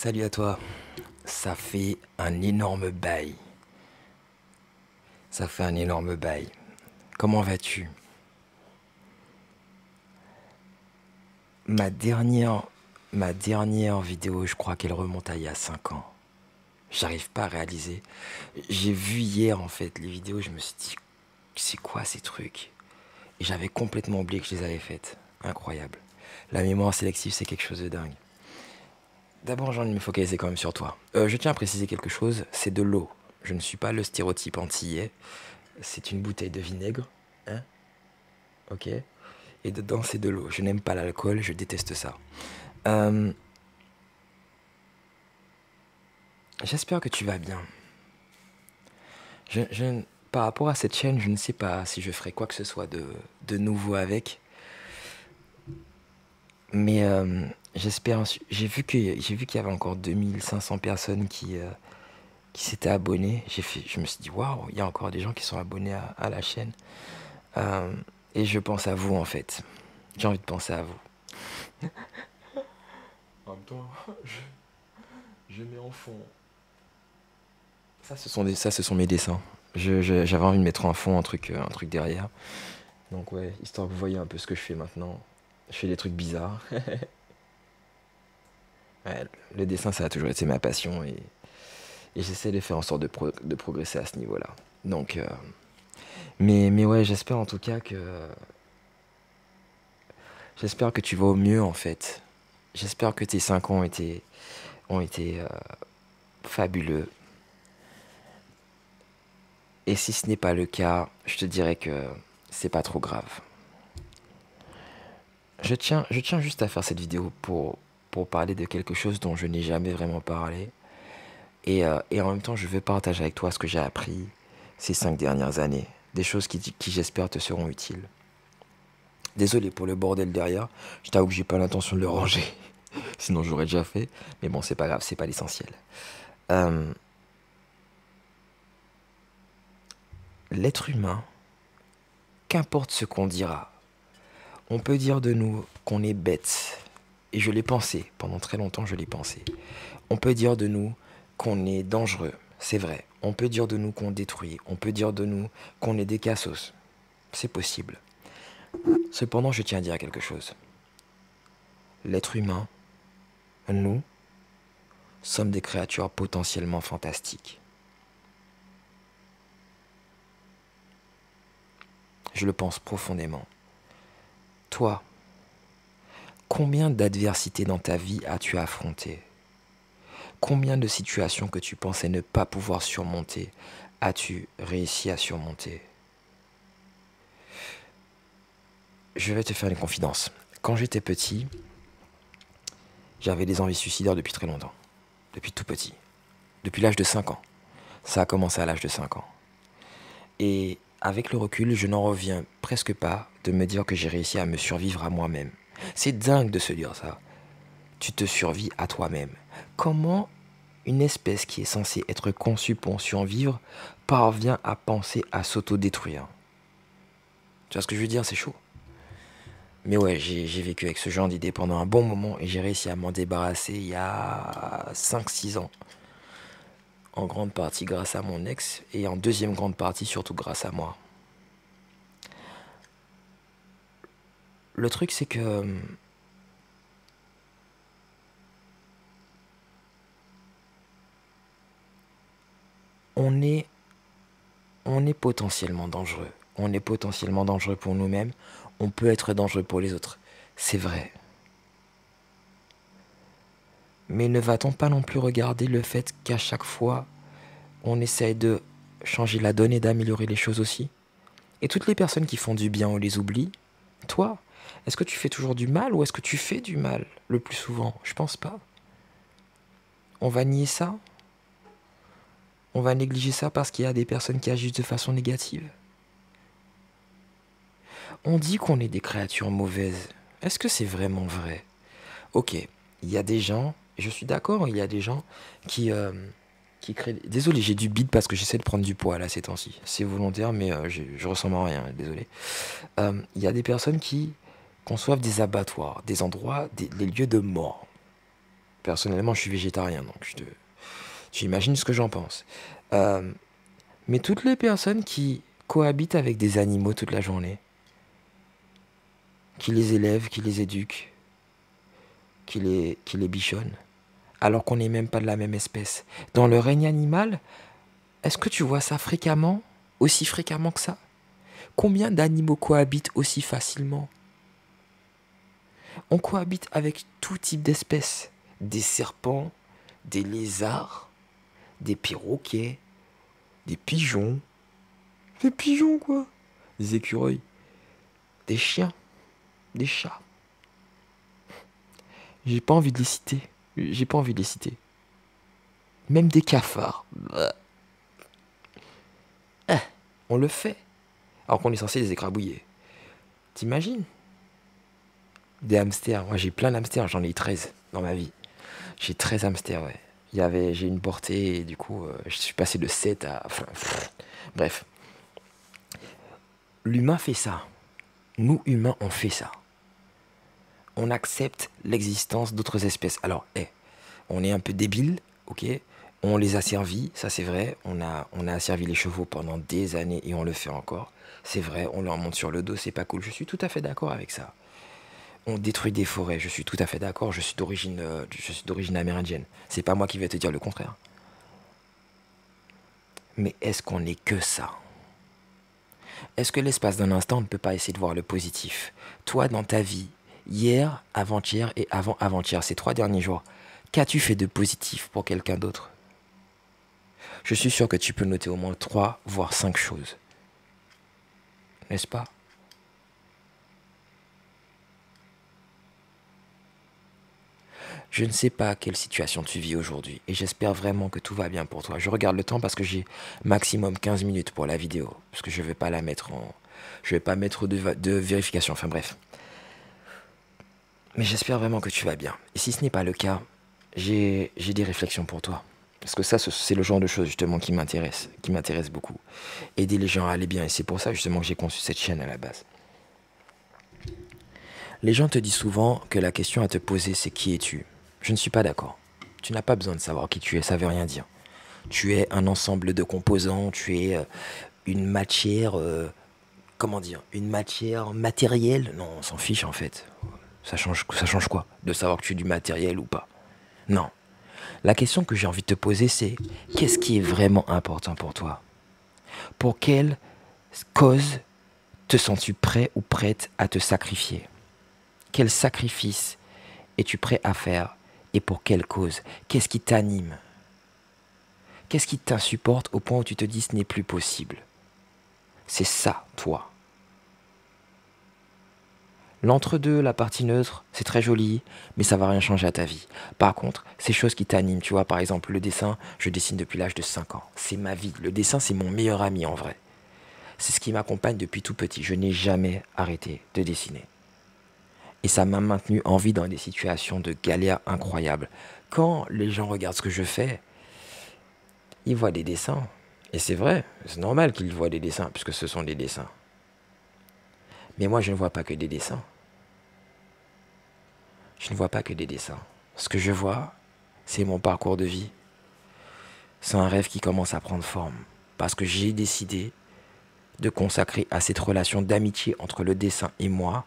Salut à toi. Ça fait un énorme bail. Ça fait un énorme bail. Comment vas-tu? Ma dernière, ma dernière vidéo, je crois qu'elle remonte à il y a 5 ans. J'arrive pas à réaliser. J'ai vu hier en fait les vidéos, je me suis dit, c'est quoi ces trucs? Et j'avais complètement oublié que je les avais faites. Incroyable. La mémoire sélective, c'est quelque chose de dingue. D'abord, j'ai envie de me focaliser quand même sur toi. Je tiens à préciser quelque chose, c'est de l'eau. Je ne suis pas le stéréotype antillais. C'est une bouteille de vinaigre, hein, ok? Et dedans, c'est de l'eau. Je n'aime pas l'alcool, je déteste ça. Euh, J'espère que tu vas bien. Par rapport à cette chaîne, je ne sais pas si je ferai quoi que ce soit de nouveau avec. Mais j'espère. J'ai vu qu'il y avait encore 2500 personnes qui s'étaient abonnées. Je me suis dit, waouh, il y a encore des gens qui sont abonnés à la chaîne. Euh, et je pense à vous en fait. J'ai envie de penser à vous. En même temps, je mets en fond. Ça, ce sont mes dessins. J'avais envie de mettre en fond un truc derrière. Donc ouais, histoire que vous voyez un peu ce que je fais maintenant. Je fais des trucs bizarres. Ouais, le dessin, ça a toujours été ma passion et j'essaie de faire en sorte de progresser à ce niveau-là. Donc, mais ouais, j'espère que tu vas au mieux en fait. J'espère que tes 5 ans ont été fabuleux. Et si ce n'est pas le cas, je te dirais que c'est pas trop grave. Je tiens juste à faire cette vidéo pour parler de quelque chose dont je n'ai jamais vraiment parlé. Et en même temps, je veux partager avec toi ce que j'ai appris ces 5 dernières années. Des choses qui j'espère, te seront utiles. Désolé pour le bordel derrière. Je t'avoue que j'ai pas l'intention de le ranger. Sinon, j'aurais déjà fait. Mais bon, c'est pas grave, c'est pas l'essentiel. Euh, L'être humain, qu'importe ce qu'on dira, on peut dire de nous qu'on est bête. Et je l'ai pensé, pendant très longtemps je l'ai pensé. On peut dire de nous qu'on est dangereux, c'est vrai. On peut dire de nous qu'on détruit. On peut dire de nous qu'on est des cassos. C'est possible. Cependant, je tiens à dire quelque chose. L'être humain, nous, sommes des créatures potentiellement fantastiques. Je le pense profondément. Toi, combien d'adversités dans ta vie as-tu affrontées? Combien de situations que tu pensais ne pas pouvoir surmonter as-tu réussi à surmonter? Je vais te faire une confidence. Quand j'étais petit, j'avais des envies suicidaires depuis très longtemps. Depuis tout petit. Depuis l'âge de 5 ans. Ça a commencé à l'âge de 5 ans. Et avec le recul, je n'en reviens presque pas de me dire que j'ai réussi à me survivre à moi-même. C'est dingue de se dire ça. Tu te survis à toi-même. Comment une espèce qui est censée être conçue pour survivre parvient à penser à s'autodétruire? Tu vois ce que je veux dire? C'est chaud. Mais ouais, j'ai vécu avec ce genre d'idée pendant un bon moment et j'ai réussi à m'en débarrasser il y a 5 6 ans. En grande partie grâce à mon ex et en deuxième grande partie surtout grâce à moi. Le truc c'est que on est, on est potentiellement dangereux. On est potentiellement dangereux pour nous-mêmes. On peut être dangereux pour les autres. C'est vrai. Mais ne va-t-on pas non plus regarder le fait qu'à chaque fois, on essaye de changer la donne et d'améliorer les choses aussi? Et toutes les personnes qui font du bien, on les oublie. Toi, est-ce que tu fais toujours du mal ou est-ce que tu fais du mal le plus souvent? Je pense pas. On va nier ça? On va négliger ça parce qu'il y a des personnes qui agissent de façon négative? On dit qu'on est des créatures mauvaises. Est-ce que c'est vraiment vrai? Ok, il y a des gens, je suis d'accord, il y a des gens qui, euh, qui créent... Désolé, j'ai du bide parce que j'essaie de prendre du poids là ces temps-ci. C'est volontaire, mais je ressemble à rien, désolé. Il y a des personnes qui conçoivent des abattoirs, des endroits, des lieux de mort. Personnellement, je suis végétarien, donc tu imagines ce que j'en pense. Euh, mais toutes les personnes qui cohabitent avec des animaux toute la journée, qui les élèvent, qui les éduquent, qui les bichonnent, alors qu'on n'est même pas de la même espèce. Dans le règne animal, est-ce que tu vois ça fréquemment? Aussi fréquemment que ça? Combien d'animaux cohabitent aussi facilement? On cohabite avec tout type d'espèces. Des serpents, des lézards, des perroquets, des pigeons. Des pigeons quoi? Des écureuils, des chiens, des chats. J'ai pas envie de les citer. J'ai pas envie de les citer. Même des cafards. On le fait. Alors qu'on est censé les écrabouiller. T'imagines? Des hamsters. Moi j'ai plein d'hamsters. J'en ai 13 dans ma vie. J'ai 13 hamsters, ouais. J'ai une portée et du coup, je suis passé de 7 à... Enfin, bref. L'humain fait ça. Nous, humains, on fait ça. On accepte l'existence d'autres espèces. Alors, on est un peu débile, ok? On les a servis, ça c'est vrai. On a asservi les chevaux pendant des années et on le fait encore. C'est vrai, on leur monte sur le dos, c'est pas cool. Je suis tout à fait d'accord avec ça. On détruit des forêts, je suis tout à fait d'accord. Je suis d'origine amérindienne. C'est pas moi qui vais te dire le contraire. Mais est-ce qu'on est que ça? Est-ce que l'espace d'un instant, on ne peut pas essayer de voir le positif? Toi, dans ta vie, hier, avant-hier et avant-avant-hier, ces 3 derniers jours, qu'as-tu fait de positif pour quelqu'un d'autre? Je suis sûr que tu peux noter au moins 3, voire 5 choses. N'est-ce pas? Je ne sais pas quelle situation tu vis aujourd'hui et j'espère vraiment que tout va bien pour toi. Je regarde le temps parce que j'ai maximum 15 minutes pour la vidéo. Parce que je vais pas la mettre en... Je vais pas mettre de vérification, enfin bref. Mais j'espère vraiment que tu vas bien. Et si ce n'est pas le cas, j'ai des réflexions pour toi. Parce que ça, c'est le genre de choses justement qui m'intéresse beaucoup. Aider les gens à aller bien. Et c'est pour ça justement que j'ai conçu cette chaîne à la base. Les gens te disent souvent que la question à te poser, c'est qui es-tu? Je ne suis pas d'accord. Tu n'as pas besoin de savoir qui tu es, ça veut rien dire. Tu es un ensemble de composants, tu es une matière, comment dire, une matière matérielle. Non, on s'en fiche en fait. Ça change quoi de savoir que tu es du matériel ou pas? Non. La question que j'ai envie de te poser, c'est qu'est-ce qui est vraiment important pour toi? Pour quelle cause te sens-tu prêt ou prête à te sacrifier? Quel sacrifice es-tu prêt à faire et pour quelle cause? Qu'est-ce qui t'anime? Qu'est-ce qui t'insupporte au point où tu te dis ce n'est plus possible? C'est ça, toi. L'entre-deux, la partie neutre, c'est très joli, mais ça va rien changer à ta vie. Par contre, ces choses qui t'animent, tu vois, par exemple, le dessin, je dessine depuis l'âge de 5 ans. C'est ma vie. Le dessin, c'est mon meilleur ami en vrai. C'est ce qui m'accompagne depuis tout petit. Je n'ai jamais arrêté de dessiner. Et ça m'a maintenu en vie dans des situations de galère incroyables. Quand les gens regardent ce que je fais, ils voient des dessins. Et c'est vrai, c'est normal qu'ils voient des dessins, puisque ce sont des dessins. Mais moi, je ne vois pas que des dessins. Je ne vois pas que des dessins. Ce que je vois, c'est mon parcours de vie. C'est un rêve qui commence à prendre forme. Parce que j'ai décidé de consacrer à cette relation d'amitié entre le dessin et moi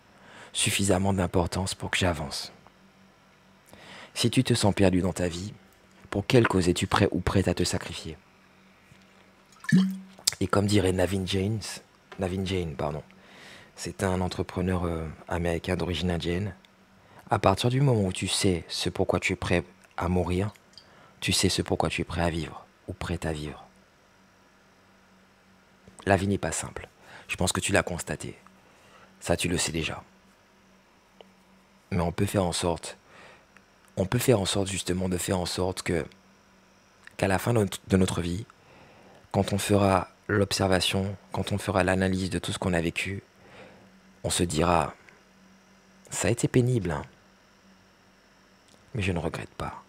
suffisamment d'importance pour que j'avance. Si tu te sens perdu dans ta vie, pour quelle cause es-tu prêt ou prête à te sacrifier? Et comme dirait Navin Jain, pardon, c'est un entrepreneur américain d'origine indienne. À partir du moment où tu sais ce pourquoi tu es prêt à mourir, tu sais ce pourquoi tu es prêt à vivre ou prête à vivre. La vie n'est pas simple. Je pense que tu l'as constaté. Ça, tu le sais déjà. Mais on peut faire en sorte justement de faire en sorte qu'à la fin de notre vie, quand on fera l'observation, quand on fera l'analyse de tout ce qu'on a vécu, on se dira, ça a été pénible, hein, mais je ne regrette pas.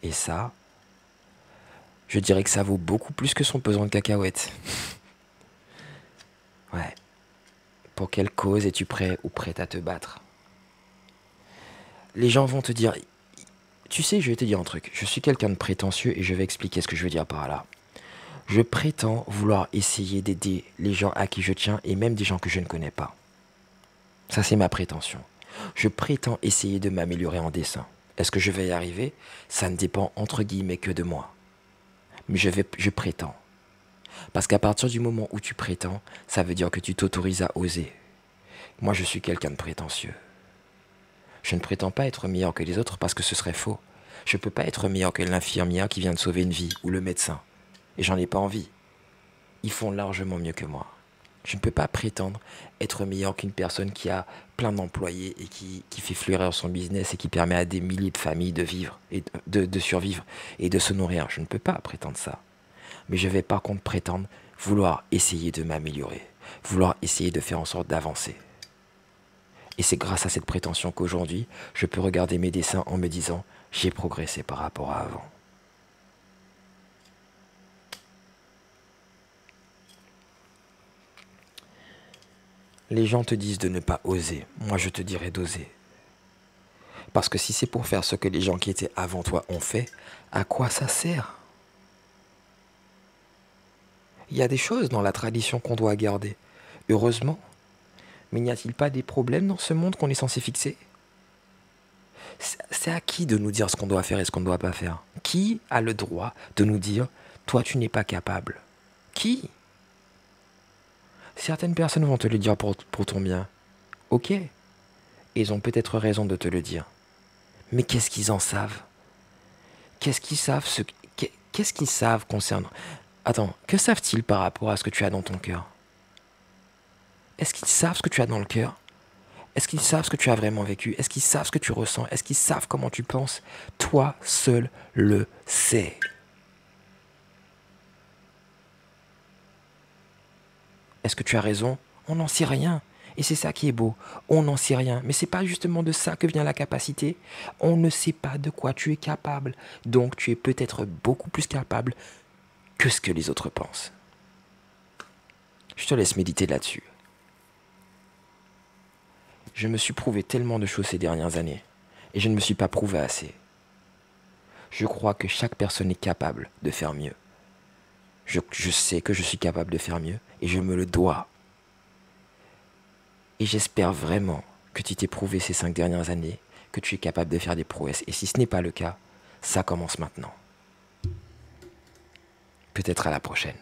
Et ça, je dirais que ça vaut beaucoup plus que son pesant de cacahuètes. Ouais. Pour quelle cause es-tu prêt ou prête à te battre? Les gens vont te dire... Tu sais, je vais te dire un truc. Je suis quelqu'un de prétentieux et je vais expliquer ce que je veux dire par là. Je prétends vouloir essayer d'aider les gens à qui je tiens et même des gens que je ne connais pas. Ça, c'est ma prétention. Je prétends essayer de m'améliorer en dessin. Est-ce que je vais y arriver? Ça ne dépend entre guillemets que de moi. Mais je prétends. Parce qu'à partir du moment où tu prétends, ça veut dire que tu t'autorises à oser. Moi, je suis quelqu'un de prétentieux. Je ne prétends pas être meilleur que les autres parce que ce serait faux. Je ne peux pas être meilleur que l'infirmière qui vient de sauver une vie ou le médecin. Et j'en ai pas envie. Ils font largement mieux que moi. Je ne peux pas prétendre être meilleur qu'une personne qui a plein d'employés et qui fait fleurir son business et qui permet à des milliers de familles de vivre et de survivre et de se nourrir. Je ne peux pas prétendre ça. Mais je vais par contre prétendre vouloir essayer de m'améliorer, vouloir essayer de faire en sorte d'avancer. Et c'est grâce à cette prétention qu'aujourd'hui, je peux regarder mes dessins en me disant « j'ai progressé par rapport à avant ». Les gens te disent de ne pas oser. Moi, je te dirais d'oser. Parce que si c'est pour faire ce que les gens qui étaient avant toi ont fait, à quoi ça sert? Il y a des choses dans la tradition qu'on doit garder. Heureusement. Mais n'y a-t-il pas des problèmes dans ce monde qu'on est censé fixer? C'est à qui de nous dire ce qu'on doit faire et ce qu'on ne doit pas faire? Qui a le droit de nous dire « toi, tu n'es pas capable » ? Qui? Certaines personnes vont te le dire pour ton bien. Ok. Ils ont peut-être raison de te le dire. Mais qu'est-ce qu'ils en savent? Qu'est-ce qu'ils savent concernant... Attends, que savent-ils par rapport à ce que tu as dans ton cœur? Est-ce qu'ils savent ce que tu as dans le cœur? Est-ce qu'ils savent ce que tu as vraiment vécu? Est-ce qu'ils savent ce que tu ressens? Est-ce qu'ils savent comment tu penses? Toi seul le sais. Est-ce que tu as raison? On n'en sait rien. Et c'est ça qui est beau. On n'en sait rien. Mais c'est pas justement de ça que vient la capacité. On ne sait pas de quoi tu es capable. Donc tu es peut-être beaucoup plus capable que ce que les autres pensent. Je te laisse méditer là-dessus. Je me suis prouvé tellement de choses ces dernières années. Et je ne me suis pas prouvé assez. Je crois que chaque personne est capable de faire mieux. Je sais que je suis capable de faire mieux. Et je me le dois. Et j'espère vraiment que tu t'es prouvé ces 5 dernières années que tu es capable de faire des prouesses. Et si ce n'est pas le cas, ça commence maintenant. Peut-être à la prochaine.